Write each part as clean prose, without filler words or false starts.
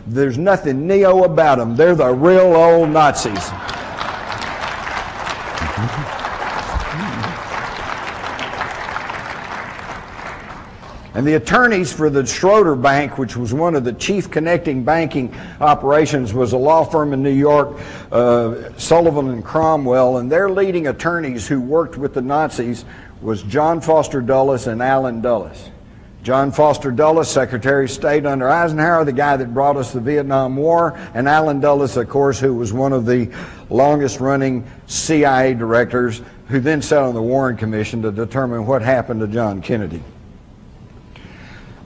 There's nothing neo about them. They're the real old Nazis. And the attorneys for the Schroeder Bank, which was one of the chief connecting banking operations, was a law firm in New York, Sullivan and Cromwell, and their leading attorneys who worked with the Nazis was John Foster Dulles and Allen Dulles. John Foster Dulles, Secretary of State under Eisenhower, the guy that brought us the Vietnam War, and Allen Dulles, of course, who was one of the longest-running CIA directors, who then sat on the Warren Commission to determine what happened to John Kennedy.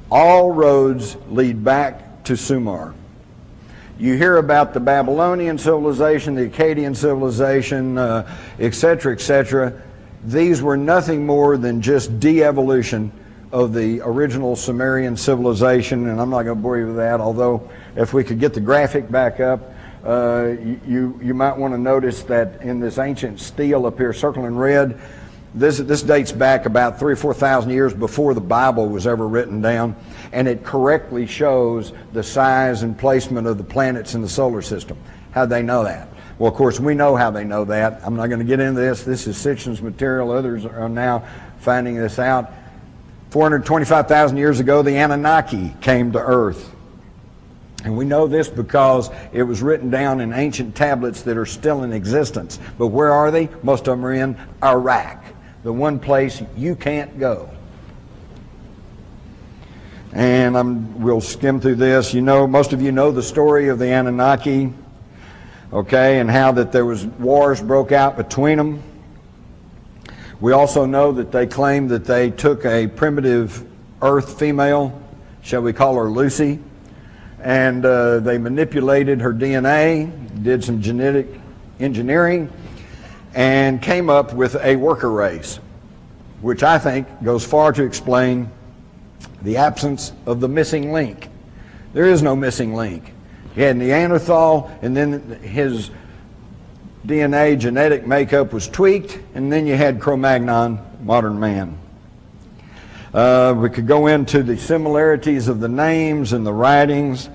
All roads lead back to Sumer. You hear about the Babylonian civilization, the Akkadian civilization, etc., etc. These were nothing more than just de-evolution of the original Sumerian civilization, and I'm not going to bore you with that, although if we could get the graphic back up, you might want to notice that in this ancient stele up here, circled in red, this dates back about 3,000 or 4,000 years before the Bible was ever written down, and it correctly shows the size and placement of the planets in the solar system. How'd they know that? Well, of course, we know how they know that. I'm not going to get into this. This is Sitchin's material. Others are now finding this out. 425,000 years ago, the Anunnaki came to Earth. And we know this because it was written down in ancient tablets that are still in existence. But where are they? Most of them are in Iraq, the one place you can't go. And we'll skim through this. You know, most of you know the story of the Anunnaki, okay, and how that there was wars broke out between them. We also know that they claimed that they took a primitive Earth female, shall we call her Lucy, and they manipulated her DNA, did some genetic engineering, and came up with a worker race, which I think goes far to explain the absence of the missing link. There is no missing link. He had Neanderthal, and then his DNA genetic makeup was tweaked, and then you had Cro-Magnon, modern man. We could go into the similarities of the names and the writings.